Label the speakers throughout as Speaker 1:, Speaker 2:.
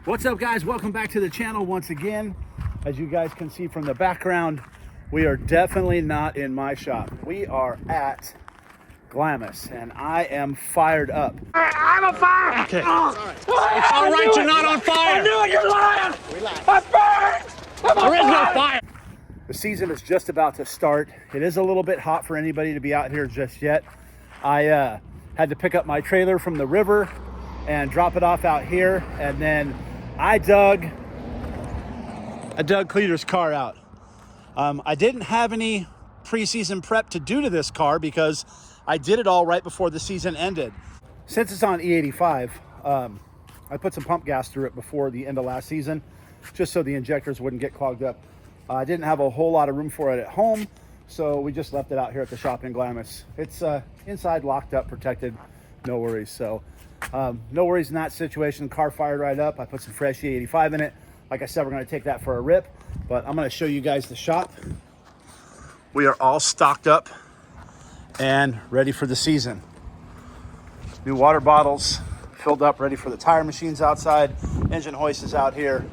Speaker 1: What's up, guys? Welcome back to the channel once again. As you guys can see from the background, we are definitely not in my shop. We are at Glamis, and I am fired up.
Speaker 2: I'm on fire!
Speaker 1: Okay.
Speaker 2: It's all right, you're not on fire! I knew it, you're lying! I'm burned! There is no fire!
Speaker 1: The season is just about to start. It is a little bit hot for anybody to be out here just yet. I had to pick up my trailer from the river and drop it off out here, and then I dug Cleeter's car out. I didn't have any preseason prep to do to this car because I did it all right before the season ended. Since it's on E85, I put some pump gas through it before the end of last season, just so the injectors wouldn't get clogged up. I didn't have a whole lot of room for it at home, so we just left it out here at the shop in Glamis. It's inside, locked up, protected, no worries. So no worries in that situation. Car fired right up. I put some fresh E85 in it. Like I said, we're going to take that for a rip, but I'm going to show you guys the shop. We are all stocked up and ready for the season. New water bottles filled up, ready for the tire machines outside. Engine hoist is out here.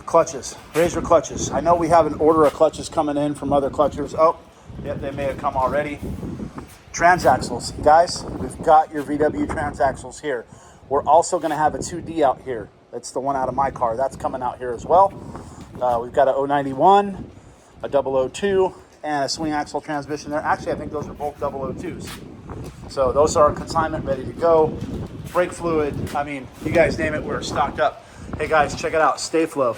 Speaker 1: Clutches, razor clutches. I know we have an order of clutches coming in from other clutchers. Oh, yep, they may have come already. Transaxles, guys, we've got your VW transaxles here. We're also going to have a 2D out here. That's the one out of my car. That's coming out here as well. We've got a 091, a 002, and a swing axle transmission there. Actually, I think those are both 002s. So those are consignment, ready to go. Brake fluid, I mean, you guys name it, we're stocked up. Hey guys, check it out, Stay-Flow.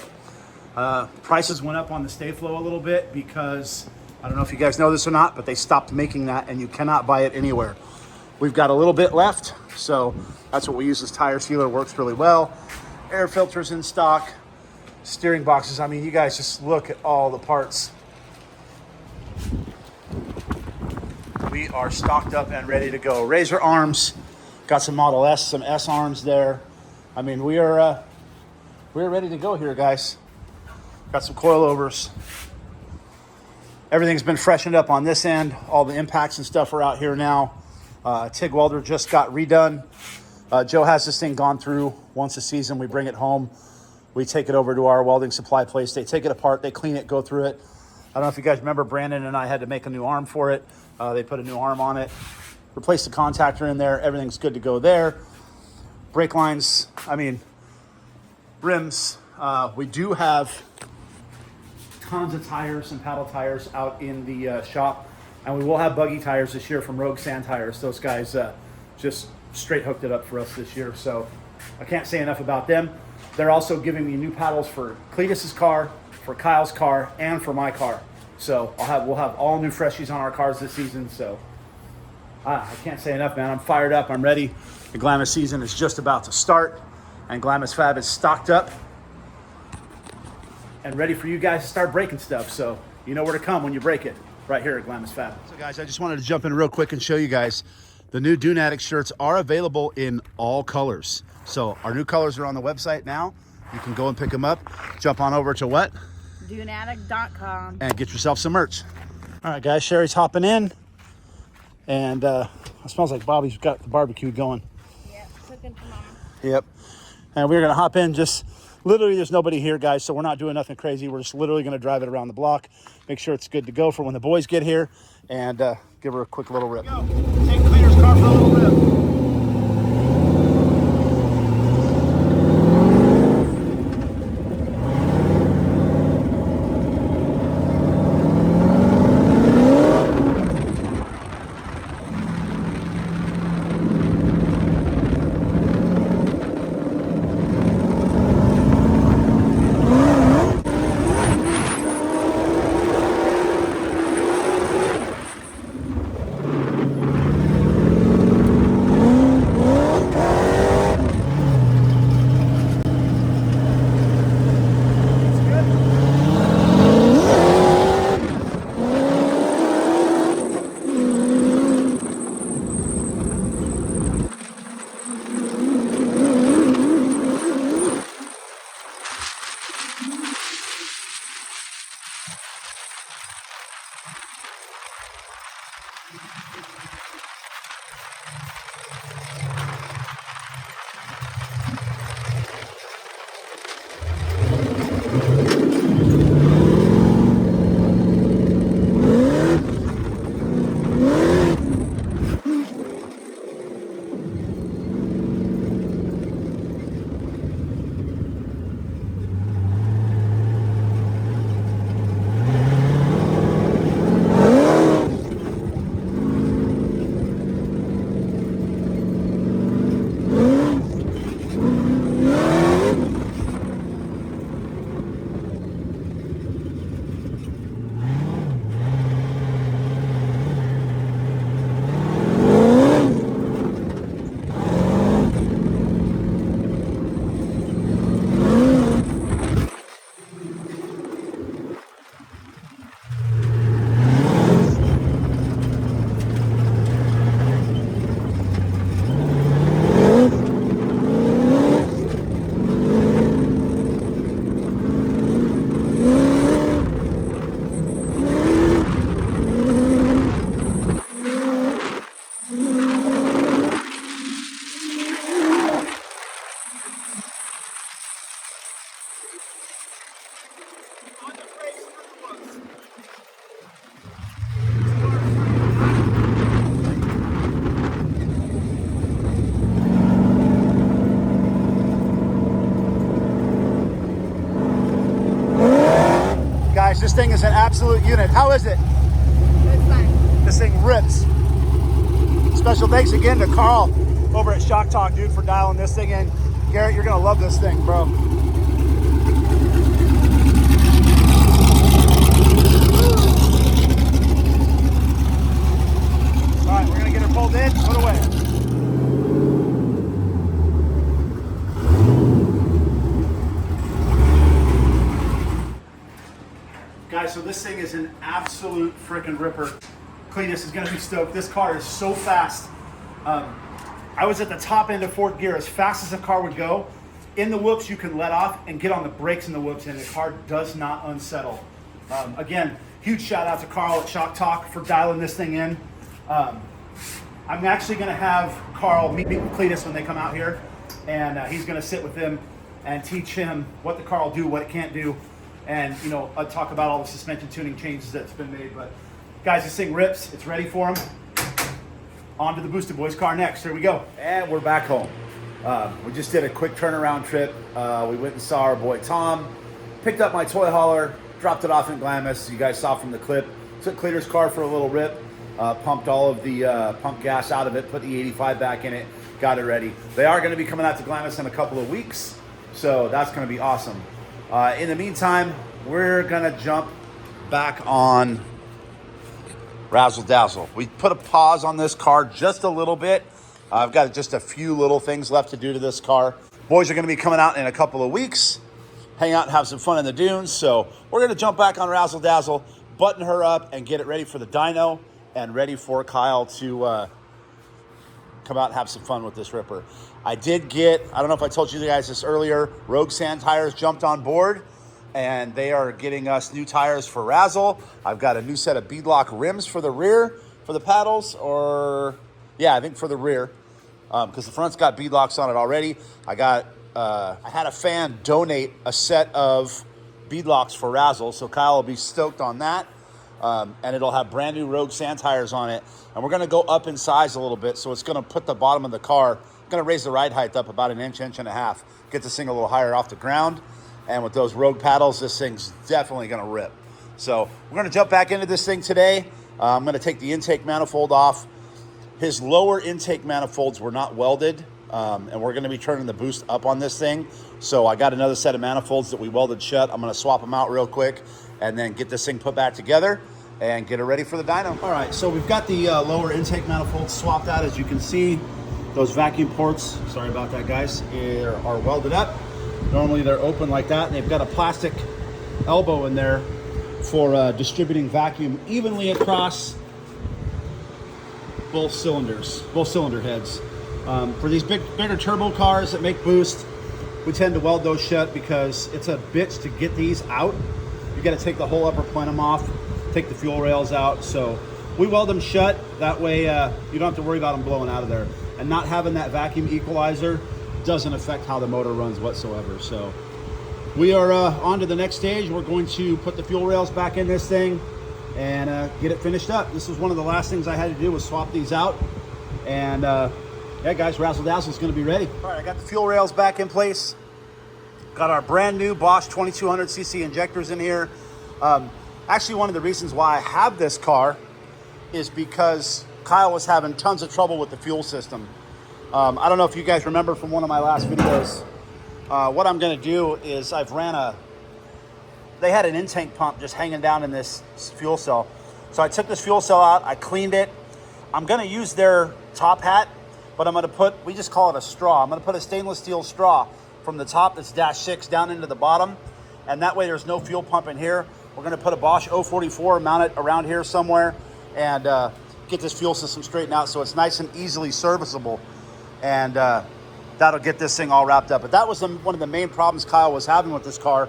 Speaker 1: Prices went up on the Stay-Flow a little bit because, I don't know if you guys know this or not, but they stopped making that and you cannot buy it anywhere. We've got a little bit left, so that's what we use as tire sealer. Works really well. Air filters in stock, steering boxes. I mean, you guys just look at all the parts. We are stocked up and ready to go. Razor arms, got some Model S, some S arms there. I mean, we're ready to go here, guys. Got some coilovers. Everything's been freshened up on this end. All the impacts and stuff are out here now. TIG welder just got redone. Joe has this thing gone through once a season. We bring it home. We take it over to our welding supply place. They take it apart. They clean it, go through it. I don't know if you guys remember, Brandon and I had to make a new arm for it. They put a new arm on it. Replaced the contactor in there. Everything's good to go there. Brake lines, I mean, rims. We do have tons of tires and paddle tires out in the shop, and we will have buggy tires this year from Rogue Sand Tires. Those guys just straight hooked it up for us this year, so I can't say enough about them. They're also giving me new paddles for Cletus's car, for Kyle's car, and for my car. So we'll have all new freshies on our cars this season. So I can't say enough, man. I'm fired up. I'm ready. The Glamis season is just about to start, and Glamis Fab is stocked up and ready for you guys to start breaking stuff. So you know where to come when you break it, right here at Glamis Fab. So guys, I just wanted to jump in real quick and show you guys the new Dune Addict shirts are available in all colors. So our new colors are on the website now. You can go and pick them up. Jump on over to what?
Speaker 3: DuneAddict.com.
Speaker 1: And get yourself some merch. All right, guys, Sherry's hopping in. And it smells like Bobby's got the barbecue going.
Speaker 3: Yep, cooking for Mom.
Speaker 1: Yep. And we're gonna hop in, just literally there's nobody here, guys, so we're not doing nothing crazy. We're just literally gonna drive it around the block, make sure it's good to go for when the boys get here, and give her a quick little rip. Go. Take Cleeter's car for a little rip. thing is an absolute unit. How is it?
Speaker 3: It's fine.
Speaker 1: This thing rips. Special thanks again to Carl over at Shock Talk, dude, for dialing this thing in. Garrett, you're gonna love this thing, bro. All right, we're gonna get her pulled in, put away. Guys, so this thing is an absolute freaking ripper. Cletus is gonna be stoked. This car is so fast. I was at the top end of fourth gear as fast as a car would go. In the whoops, you can let off and get on the brakes in the whoops, and the car does not unsettle. Again, huge shout out to Carl at Shock Talk for dialing this thing in. I'm actually gonna have Carl meet with Cletus when they come out here, and he's gonna sit with them and teach him what the car will do, what it can't do, and talk about all the suspension tuning changes that's been made. But guys, this thing rips. It's ready for him. On to the BoostedBoiz car next. Here we go. And we're back home. We just did a quick turnaround trip. We went and saw our boy Tom, picked up my toy hauler, dropped it off in Glamis. You guys saw from the clip. Took Cleeter's car for a little rip, pumped all of the pump gas out of it, put the 85 back in it, got it ready. They are going to be coming out to Glamis in a couple of weeks, so that's going to be awesome. In the meantime, we're going to jump back on Razzle Dazzle. We put a pause on this car just a little bit. I've got just a few little things left to do to this car. Boys are going to be coming out in a couple of weeks, hang out and have some fun in the dunes. So we're going to jump back on Razzle Dazzle, button her up, and get it ready for the dyno and ready for Kyle to come out and have some fun with this ripper. I did get, I don't know if I told you guys this earlier, Rogue Sand Tires jumped on board, and they are getting us new tires for Razzle. I've got a new set of beadlock rims for the rear, for the paddles, I think for the rear, because the front's got beadlocks on it already. I had a fan donate a set of beadlocks for Razzle, so Kyle will be stoked on that. And it'll have brand new Rogue Sand tires on it. And we're gonna go up in size a little bit, so it's gonna put the bottom of the car, gonna raise the ride height up about an inch and a half, get this thing a little higher off the ground. And with those Rogue paddles, this thing's definitely gonna rip. So we're gonna jump back into this thing today. I'm gonna take the intake manifold off. His lower intake manifolds were not welded, and we're gonna be turning the boost up on this thing. So I got another set of manifolds that we welded shut. I'm gonna swap them out real quick and then get this thing put back together and get it ready for the dyno. All right, so we've got the lower intake manifolds swapped out. As you can see, those vacuum ports, sorry about that guys, are welded up. Normally they're open like that, and they've got a plastic elbow in there for distributing vacuum evenly across both cylinder heads. For these bigger turbo cars that make boost, we tend to weld those shut because it's a bitch to get these out. You got to take the whole upper plenum off, take the fuel rails out. So we weld them shut. That way you don't have to worry about them blowing out of there. And not having that vacuum equalizer doesn't affect how the motor runs whatsoever. So we are on to the next stage. We're going to put the fuel rails back in this thing and get it finished up. This was one of the last things I had to do, was swap these out. And yeah guys, Razzle Dazzle is going to be ready. All right, I got the fuel rails back in place. Got our brand new Bosch 2200cc injectors in here. Actually, one of the reasons why I have this car is because Kyle was having tons of trouble with the fuel system. I don't know if you guys remember from one of my last videos. What I'm gonna do is they had an in-tank pump just hanging down in this fuel cell. So I took this fuel cell out, I cleaned it. I'm gonna use their top hat, but I'm gonna put, we just call it a straw. I'm gonna put a stainless steel straw from the top that's -6 down into the bottom. And that way there's no fuel pump in here. We're gonna put a Bosch 044, mount it around here somewhere, and get this fuel system straightened out so it's nice and easily serviceable. And that'll get this thing all wrapped up. But that was one of the main problems Kyle was having with this car,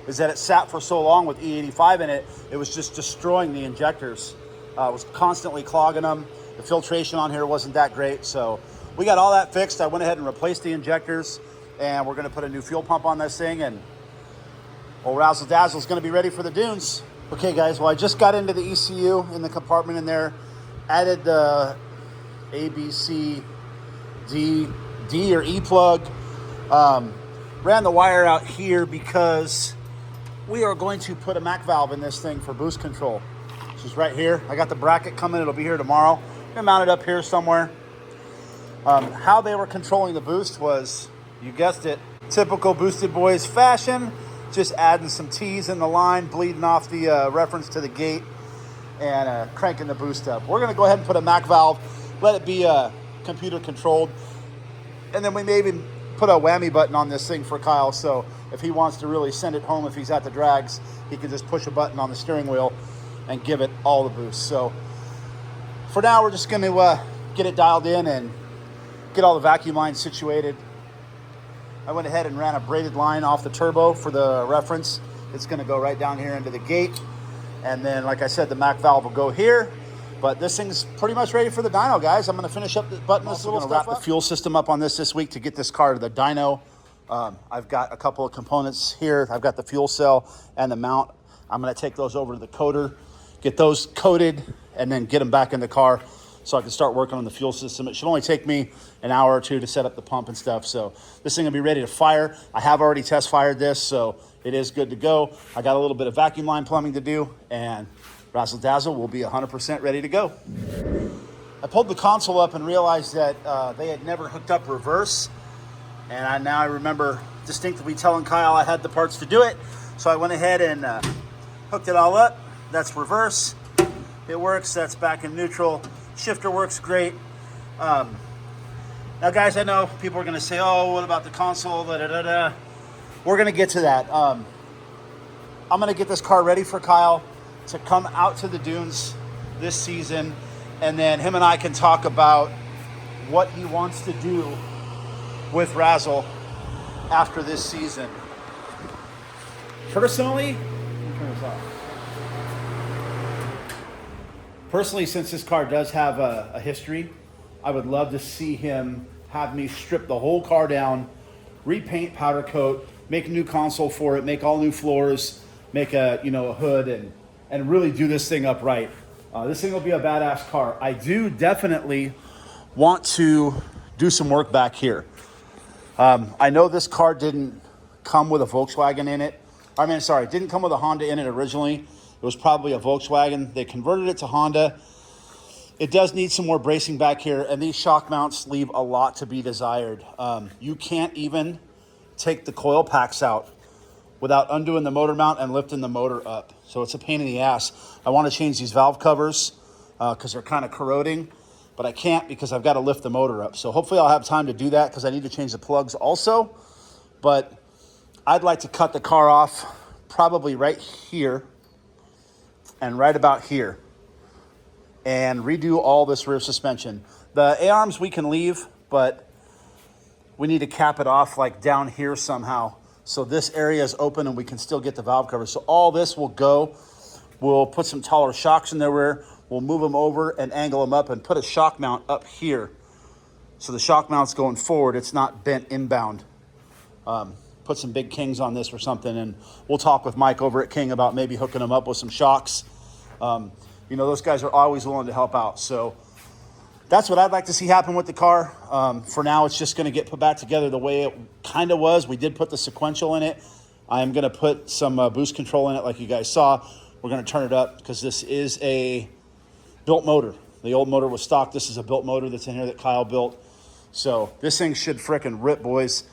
Speaker 1: is that it sat for so long with E85 in it, it was just destroying the injectors. It was constantly clogging them. The filtration on here wasn't that great. So we got all that fixed. I went ahead and replaced the injectors, and we're gonna put a new fuel pump on this thing, and old Razzle Dazzle is gonna be ready for the dunes. Okay guys, well I just got into the ECU in the compartment in there, added the A, B, C, D or E plug. Ran the wire out here because we are going to put a Mac valve in this thing for boost control. This is right here. I got the bracket coming. It'll be here tomorrow. I'm gonna mount it up here somewhere. How they were controlling the boost was, you guessed it, typical BoostedBoiz fashion, just adding some T's in the line, bleeding off the reference to the gate, and cranking the boost up. We're gonna go ahead and put a Mac valve, let it be computer controlled, and then we may even put a whammy button on this thing for Kyle, so if he wants to really send it home, if he's at the drags, he can just push a button on the steering wheel and give it all the boost. So for now, we're just gonna get it dialed in and get all the vacuum lines situated. I went ahead and ran a braided line off the turbo for the reference. It's gonna go right down here into the gate. And then, like I said, the Mac valve will go here. But this thing's pretty much ready for the dyno, guys. I'm gonna finish up the button. I'm gonna wrap the fuel system up on this week to get this car to the dyno. I've got a couple of components here. I've got the fuel cell and the mount. I'm gonna take those over to the coater, get those coated, and then get them back in the car so I can start working on the fuel system. It should only take me an hour or two to set up the pump and stuff. So this thing will be ready to fire. I have already test fired this, so it is good to go. I got a little bit of vacuum line plumbing to do, and Razzle Dazzle will be 100% ready to go. I pulled the console up and realized that they had never hooked up reverse. And now I remember distinctly telling Kyle I had the parts to do it. So I went ahead and hooked it all up. That's reverse. It works. That's back in neutral. Shifter works great. Now, guys, I know people are going to say, oh, what about the console? Da, da, da, da. We're going to get to that. I'm going to get this car ready for Kyle to come out to the dunes this season, and then him and I can talk about what he wants to do with Razzle after this season. Personally, since this car does have a history, I would love to see him have me strip the whole car down, repaint, powder coat, make a new console for it, make all new floors, make a hood, and really do this thing up right. This thing will be a badass car. I do definitely want to do some work back here. I know this car didn't come with a Volkswagen in it. Didn't come with a Honda in it originally. It was probably a Volkswagen. They converted it to Honda. It does need some more bracing back here, and these shock mounts leave a lot to be desired. You can't even take the coil packs out without undoing the motor mount and lifting the motor up. So it's a pain in the ass. I want to change these valve covers because they're kind of corroding, but I can't because I've got to lift the motor up. So hopefully I'll have time to do that because I need to change the plugs also. But I'd like to cut the car off probably right here and right about here and redo all this rear suspension. The A-arms we can leave, but we need to cap it off like down here somehow. So this area is open and we can still get the valve cover. So all this will go. We'll put some taller shocks in the rear. We'll move them over and angle them up and put a shock mount up here. So the shock mount's going forward. It's not bent inbound. Put some big Kings on this or something, and we'll talk with Mike over at King about maybe hooking them up with some shocks. Those guys are always willing to help out. So that's what I'd like to see happen with the car. For now, it's just going to get put back together the way it kind of was. We did put the sequential in it. I am going to put some boost control in it like you guys saw. We're going to turn it up because this is a built motor. The old motor was stock. This is a built motor that's in here that Kyle built. So this thing should frickin' rip, boys.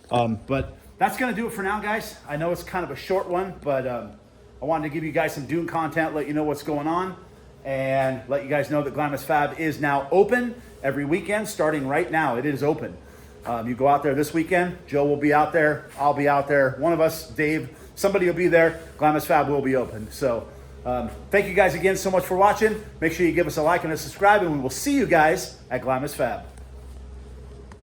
Speaker 1: But that's going to do it for now, guys. I know it's kind of a short one, but I wanted to give you guys some Dune content, let you know what's going on, and let you guys know that Glamis Fab is now open every weekend, starting right now. It is open. You go out there this weekend. Joe will be out there. I'll be out there. One of us, Dave, somebody will be there. Glamis Fab will be open. So thank you guys again so much for watching. Make sure you give us a like and a subscribe, and we will see you guys at Glamis Fab.